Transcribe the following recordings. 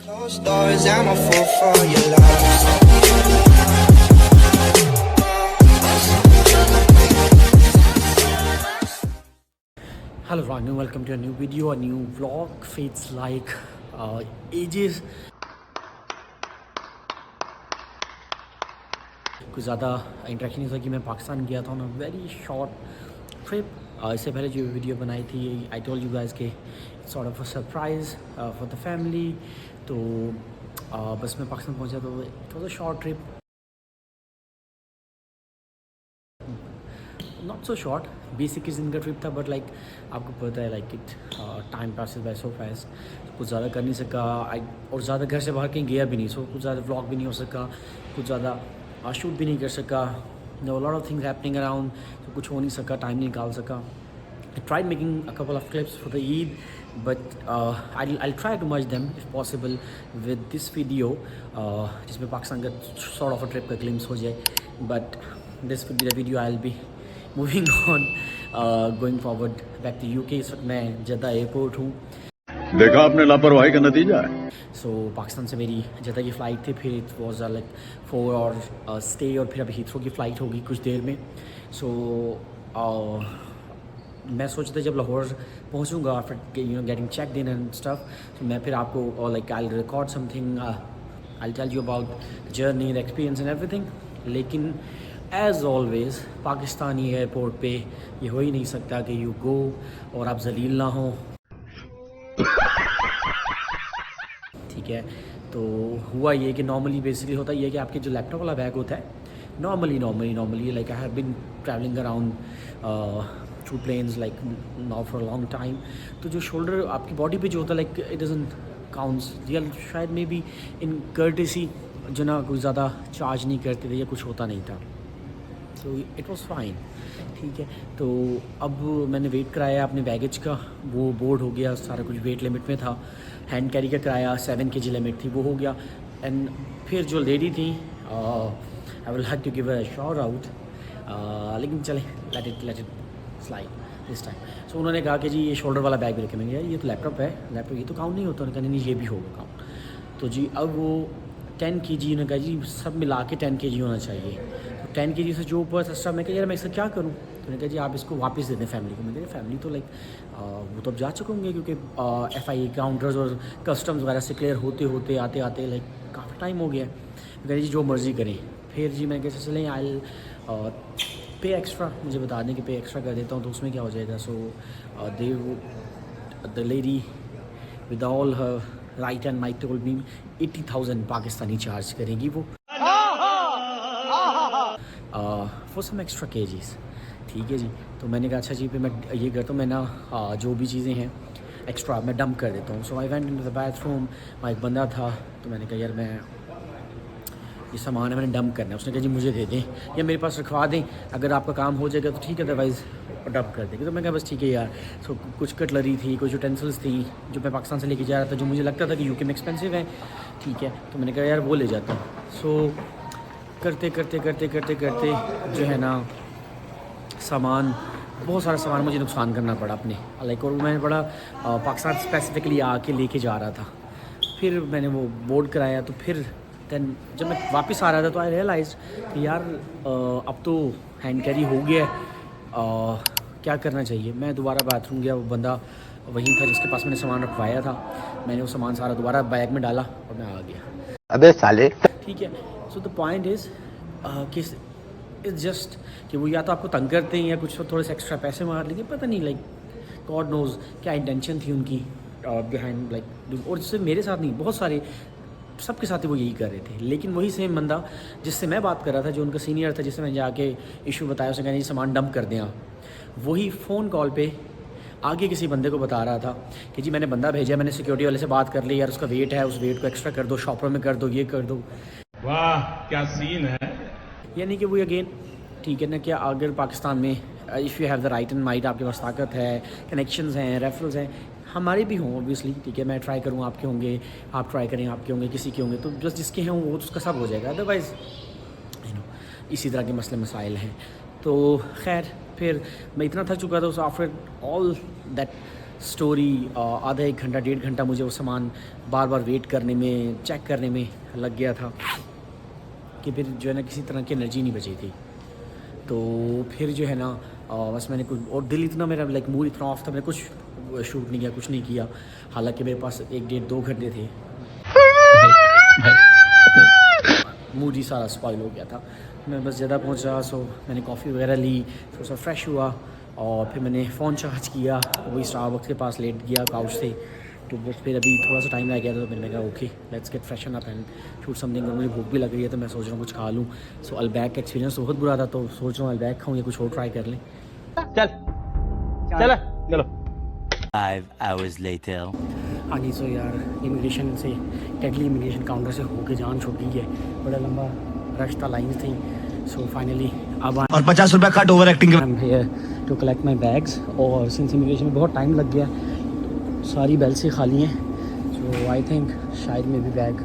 Closed doors, I'm a fool for your love. Hello everyone, welcome to a new video, a new vlog. Feels like ages. कुछ ज़्यादा interaction नहीं था कि मैं पाकिस्तान गया था on a very short trip. इससे पहले जो वीडियो बनाई थी आई टोल्ड यू गाइस के sort of a surprise for the family. तो बस मैं पाकिस्तान पहुंचा तो it was a short trip. Not so short, basic किस्म का ट्रिप था, बट लाइक आपको पता है like it time passes by so fast. कुछ ज़्यादा कर नहीं सका और ज़्यादा घर से बाहर कहीं गया भी नहीं, सो कुछ ज़्यादा व्लॉग भी नहीं हो सका, कुछ ज़्यादा शूट भी नहीं कर सका. Know lot of things happening around, तो कुछ हो नहीं सका, टाइम नहीं निकाल सका. I tried making a couple of clips for the Eid, but I'll try to merge them if possible with this video, जिसमें पाकिस्तान का sort of a trip का glimpse हो जाए. But this will be the video I'll be moving on, going forward back to UK. इस वक्त मैं Jeddah airport हूँ. देखा आपने लापरवाही का नतीजा है. सो पाकिस्तान से मेरी जद्दा की फ़्लाइट थी, फिर इट वॉज लाइक 4 और स्टे, और फिर अभी हीथ्रो की फ़्लाइट होगी कुछ देर में. सो मैं सोचता जब लाहौर पहुंचूंगा after getting check in and stuff, तो मैं फिर आपको like I record something, I tell you about journey, the experience and everything. लेकिन एज़ ऑलवेज़ पाकिस्तानी एयरपोर्ट पे ये हो ही नहीं सकता कि यू गो और आप जलील ना हो. ठीक है, तो हुआ ये कि नॉर्मली बेसिकली होता ये है कि आपके जो लैपटॉप वाला बैग होता है normally like I have been travelling around through planes like now for a long time. तो जो शोल्डर आपकी बॉडी पे जो होता है like it doesn't counts real, शायद मे बी इन कर्टेसी जो ना कुछ ज़्यादा चार्ज नहीं करते थे या कुछ होता नहीं था. So it was fine. ठीक है, तो अब मैंने वेट कराया अपने बैगेज का, वो बोर्ड हो गया, सारा कुछ वेट लिमिट में था. हैंड कैरी का कराया 7 kg लिमिट थी, वो हो गया. एंड फिर जो लेडी थी, I will have to give a shout out, लेकिन चले let it slide this time. So उन्होंने कहा कि जी ये शोल्डर वाला बैग भी रखे. मैंने कहा ये तो लैपटॉप है, लैपटॉप ये तो काउंट नहीं होता. उन्होंने कहा नहीं ये भी होगा काउंट. तो जी अब वो 10 kg, उन्होंने कहा जी सब मिला के 10 kg होना चाहिए. तो 10 kg से जो ऊपर सस्ता, मैं कहा यार मैं इसका क्या करूँ. तो उन्होंने कहा जी आप इसको वापस दे दें फैमिली को. मैंने कहा फैमिली तो लाइक वो तो अब जा चुके होंगे, क्योंकि FIA काउंटर्स और कस्टम्स वगैरह से क्लियर होते आते लाइक काफ़ी टाइम हो गया. मैं कहा जी जो मर्ज़ी करें. फिर जी मैंने कैसे चलें, आई पे एक्स्ट्रा, मुझे बता दें कि पे एक्स्ट्रा कर देता हूँ, तो उसमें क्या हो जाएगा. So they the lady with all her right and might told me 80,000 Pakistani charge करेंगी वो फॉर सम एक्स्ट्रा केजीज. ठीक है जी, तो मैंने कहा अच्छा जी फिर मैं ये करता हूँ, मैं ना जो भी चीज़ें हैं एक्स्ट्रा मैं डंप कर देता हूँ. So I went into the bathroom. वहाँ एक बंदा था, तो मैंने कहा यार मैं ये सामान है मैंने डंप करना है. उसने कहा जी मुझे दे दें या मेरे पास रखवा दें, अगर आपका काम हो जाएगा तो ठीक है, अदरवाइज़ डंप कर देंगे. तो मैं कहा बस ठीक है यार. सो कुछ कटलरी थी, कुछ यूटेंसिल्स थी जो मैं पाकिस्तान से लेके जा रहा था, जो मुझे लगता था कि UK में एक्सपेंसिव है. ठीक है, तो मैंने कहा यार वो ले जाता हूँ. सो करते जो है ना सामान, बहुत सारा सामान मुझे नुकसान करना पड़ा अपने लाइक. और मैं बड़ा पाकिस्तान स्पेसिफिकली आके लेके जा रहा था. फिर मैंने वो बोर्ड कराया, तो फिर दैन जब मैं वापस आ रहा था तो आई रियलाइज कि यार अब तो हैंड कैरी हो गया है, क्या करना चाहिए. मैं दोबारा बाथरूम गया, वो बंदा वहीं था जिसके पास मैंने सामान रखवाया था. मैंने वो सामान सारा दोबारा बैग में डाला और मैं आ गया. अबे साले. ठीक है, सो द पॉइंट इज़ कि इट्स जस्ट कि वो या तो आपको तंग करते हैं या कुछ थोड़े से एक्स्ट्रा पैसे मार लेंगे, पता नहीं लाइक गॉड नोज़ क्या इंटेंशन थी उनकी बिहाइंड लाइक. और जिससे मेरे साथ नहीं, बहुत सारे सबके साथ ही वो यही कर रहे थे. लेकिन वही सेम बंदा जिससे मैं बात कर रहा था, जो उनका सीनियर था, जिससे मैं जाके इशू बताया, उसने कहा नहीं सामान डंप कर दें आप. वही फ़ोन कॉल पे आगे किसी बंदे को बता रहा था कि जी मैंने बंदा भेजा, मैंने सिक्योरिटी वाले से बात कर ली, यार उसका वेट है, उस वेट को एक्स्ट्रा कर दो, शॉपर में कर दो, ये कर दो. वाह क्या सीन है. यानी कि वो अगेन ठीक है ना, क्या अगर पाकिस्तान में if you have the right and might, आपके पास ताकत है, कनेक्शंस हैं, रेफरल्स हैं, हमारे भी हों ऑब्वियसली. ठीक है, मैं ट्राई करूँ, आपके होंगे, आप ट्राई करें, आपके होंगे, किसी के होंगे, तो बस जिसके हैं वो उसका सब हो जाएगा. अदरवाइज़ इसी तरह के मसले मसाइल हैं. तो खैर फिर मैं इतना थक चुका था, आफ्टर ऑल दैट स्टोरी आधा 1 घंटा 1.5 घंटा मुझे वो सामान बार बार वेट करने में, चेक करने में लग गया था कि फिर जो है ना किसी तरह की एनर्जी नहीं बची थी। तो फिर जो है ना बस मैंने कुछ, और दिल इतना मेरा लाइक मूड इतना ऑफ था, मैंने कुछ शूट नहीं किया, कुछ नहीं किया। हालांकि मेरे पास 1 डेढ़ 2 घंटे थे। मूड ही सारा स्पॉइल हो गया था। मैं बस ज़्यादा पहुंचा, सो मैंने कॉफ़ी वगैरह ली, थोड़ा सा फ्रेश हुआ और फिर मैंने फ़ोन चार्ज किया, वही स्टारबक्स के पास लेट गया काउच से। तो बस फिर अभी थोड़ा सा टाइम लग गया था, तो मैंने कहा okay let's get freshen up and shoot something. और मुझे भूख भी लग रही है, तो मैं सोच रहा हूँ कुछ खा लूँ। सो अल्बैक का एक्सपीरियंस बहुत बुरा था, तो सोच रहा हूँ अल्बैक खाऊँ या कुछ और ट्राई कर लें। चल चलो 5 hours later. हाँ जी, सो यार इमिग्रेशन से, टेकली इमिग्रेशन काउंटर से होके जान छूट गई है। बड़ा लंबा रश था, लाइन थी। सो फाइनली अब और 50 रुपया cut over acting I am here to collect my bags. और सिंस इमिग्रेशन में बहुत टाइम लग गया, सारी बेल्स ही खाली हैं। सो आई थिंक शायद मैं भी बैग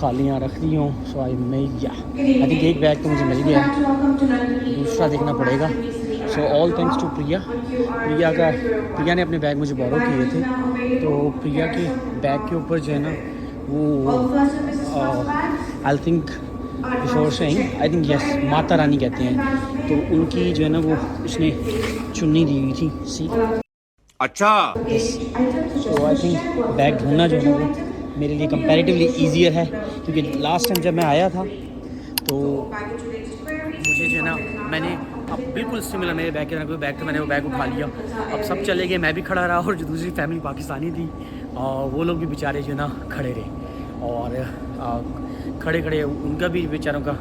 खालियाँ रख दी हूँ। सो आई थिंक एक बैग तो मुझे मिल गया है, दूसरा देखना पड़ेगा। सो ऑल थैंक्स टू प्रिया ने अपने बैग मुझे बोरो किए थे। तो प्रिया के बैग के ऊपर जो है ना वो I think before saying I think yes Mata Rani कहते हैं, तो उनकी जो है ना वो उसने चुन्नी दी हुई थी। सी अच्छा तो आई थिंक बैग ढूंढना जो है ना वो मेरे लिए कंपैरेटिवली ईजियर है, क्योंकि लास्ट टाइम जब मैं आया था तो मुझे जो है ना मैंने अब बिल्कुल सिमिलर मेरे बैग के कोई बैग, तो मैंने वो बैग उठा लिया। अब सब चले गए, मैं भी खड़ा रहा, और जो दूसरी फैमिली पाकिस्तानी थी और वो लोग भी बेचारे जो है ना खड़े रहे, और खड़े खड़े उनका भी बेचारों का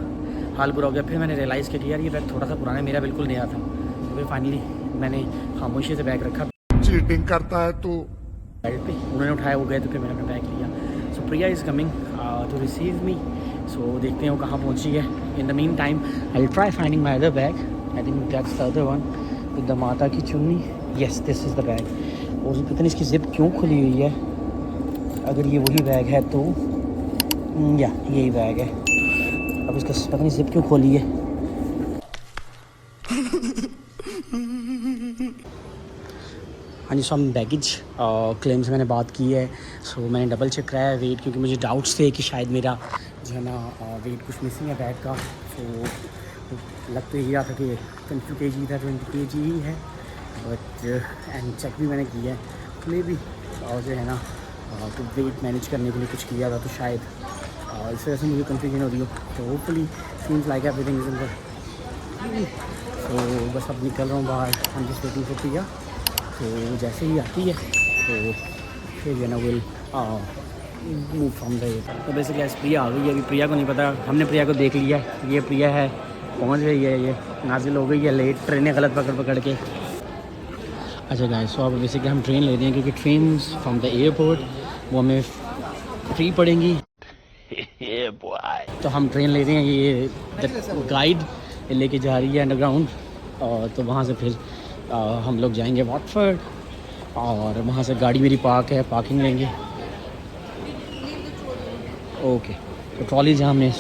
हाल बुरा हो गया। फिर मैंने रियलाइज़ किया कि यार ये बैग थोड़ा सा पुराना है, मेरा बिल्कुल नया था। तो फिर फाइनली मैंने खामोशी से बैग रखा, चीटिंग करता है तू। साइड पे उन्होंने उठाया, वो गए, तो फिर मैंने अपना बैग लिया। सो प्रिया इज़ कमिंग टू रिसीव मी। सो देखते हैं वो कहाँ पहुँची है। In the mean time I will try finding my other bag. I think that's the other one with the माता की चुन्नी। Yes this is the bag. और पता नहीं इसकी जिप क्यों खुली हुई है। अगर ये वही बैग है तो या यही बैग है। अब इसका पता नहीं जिप क्यों खोली है। हाँ जी, सो हम बैगेज क्लेम से मैंने बात की है। सो मैंने डबल चेक कराया है वेट, क्योंकि मुझे डाउट्स थे कि शायद मेरा जो है ना वेट कुछ मिसिंग है बैग का। सो लग तो यही रहा था कि 22 kg था, 20 kg ही है, बट एंड चेक भी मैंने किया है। मे भी जो है ना तो वेट मैनेज करने के लिए कुछ किया था, तो शायद इस वजह से मुझे कन्फ्यूजन हो रही हो। तो hopefully seems like everything is in the. तो बस अब निकल रहा हूँ बाहर। I am just waiting for Priya. तो जैसे ही आती है तो फिर जो है ना विल मूव फ्रॉम द। तो बेसिकली आज प्रिया आ गई है। अभी प्रिया को नहीं पता, हमने प्रिया को देख लिया, ये प्रिया है, पहुंच गई है, ये नाजिल हो गई है लेट, ट्रेनें गलत पकड़ के। अच्छा गाइस, सो अब बेसिकली हम ट्रेन ले रहे हैं, क्योंकि ट्रेन फ्रॉम द एयरपोर्ट वो हमें फ्री पड़ेंगी। तो हम ट्रेन ले रहे हैं, ये गाइड लेके जा रही है अंडरग्राउंड, और तो वहाँ से फिर हम लोग जाएंगे वॉटफोर्ड, और वहाँ से गाड़ी मेरी पार्क है, पार्किंग लेंगे। ओके, तो ट्रॉली जहाँ हमने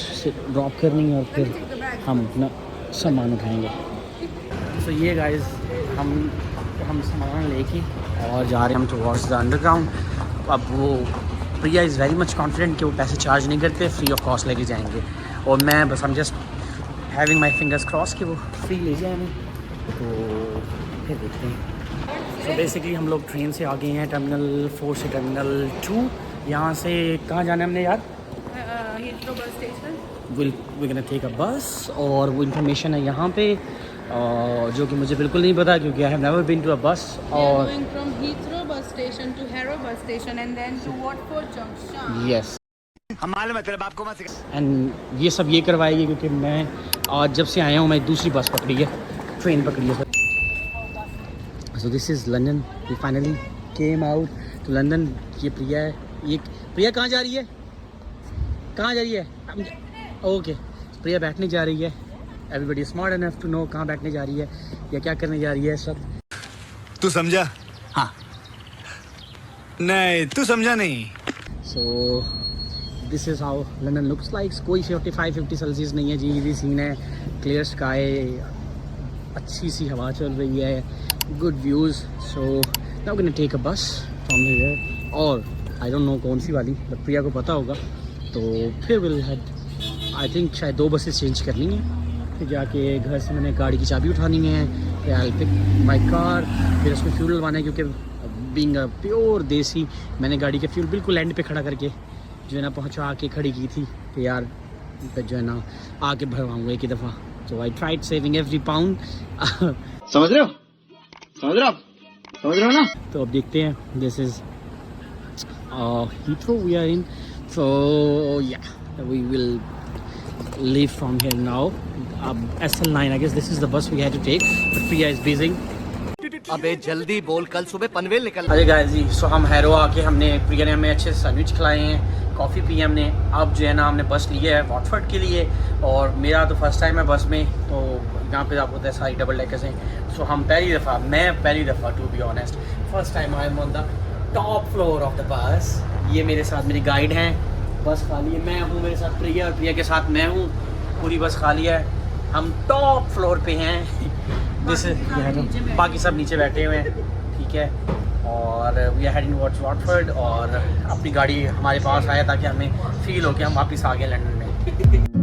ड्रॉप करनी है, और फिर हम अपना सामान उठाएंगे। तो ये गाइस हम सामान लेके और जा रहे हैं हम टुवर्ड्स द अंडरग्राउंड। अब वो प्रिया इज़ वेरी मच कॉन्फिडेंट कि वो पैसे चार्ज नहीं करते, फ्री ऑफ कॉस्ट लेके जाएंगे, और मैं बस हम just having my fingers cross कि वो फ्री ले जाए हमें। तो फिर देखते हैं। सो बेसिकली हम लोग ट्रेन से आ गए हैं टर्मिनल 4 से टर्मिनल 2। यहाँ से कहाँ जाना है हमने यार? Heathrow bus station. we're gonna take a bus, और वो इन्फॉर्मेशन है यहाँ पे जो कि मुझे बिल्कुल नहीं पता, क्योंकि I have never been to a bus. We are और going from Heathrow bus station to Harrow bus station and then to Watford Junction. Yes, हमारे मतलब आपको मत सिखा। एंड ये सब ये करवाएगी क्योंकि मैं आज जब से आया हूँ मैं दूसरी बस पकड़ी है, ट्रेन पकड़ी है। So this is London. We finally came out to London. ये प्रिया है। ये प्रिया कहाँ जा रही है? कहाँ जा रही है? ओके, प्रिया बैठने जा रही है। Everybody smart enough to know कहाँ बैठने जा रही है या क्या करने जा रही है सब। तू समझा? हाँ। नहीं, तू समझा नहीं। सो this is how London looks like. कोई 45-50 सेल्सियस नहीं है जी, ये सीन है। क्लियर स्काई, अच्छी सी हवा चल रही है, good views. So now gonna take a bus from here, और आई डोंट नो कौन सी वाली, बट प्रिया को पता होगा। तो फिर विल हेड, आई थिंक शायद 2 बसेस चेंज करनी है, फिर जाके घर से मैंने गाड़ी की चाबी उठानी है, फिर आई पिक माई कार, फिर उसमें फ्यूल डलवाना है, क्योंकि बीइंग अ प्योर देसी मैंने गाड़ी के फ्यूल बिल्कुल एंड पे खड़ा करके जो है ना पहुँचा के खड़ी की थी कि यार जो है ना आके भरवाऊँगा एक ही दफ़ा। तो I tried saving every pound. समझ रहे हो, समझ रहे हो, समझ रहे हो ना। तो अब देखते हैं, this is Heathrow we are in, so yeah, we will leave from here now. SL9, I guess this is the bus we had to take, but Priya is busy. अबे जल्दी बोल, कल सुबह पनवेल निकल। अरे गाइस जी, सो हम हैरो आके हमने प्रिया ने हमें अच्छे सैंडविच खिलाए हैं, कॉफ़ी पी हमने। अब जो है ना हमने बस लिया है वॉटफोर्ड के लिए, और मेरा तो फर्स्ट टाइम है बस में, तो यहाँ पे आपको होता है सारी डबल डेकर्स हैं। सो हम मैं पहली दफ़ा to be honest first time I am on the top floor of the bus. ये मेरे साथ मेरी गाइड हैं, बस खाली है, मैं हूँ, मेरे साथ प्रिया, और प्रिया के साथ मैं हूँ, पूरी बस खाली है, हम टॉप फ्लोर पे हैं। बाकी सब नीचे बैठे हुए हैं, ठीक है। और we are heading towards Watford, और अपनी गाड़ी हमारे पास आया ताकि हमें फील हो कि हम वापस आ गए लंदन में।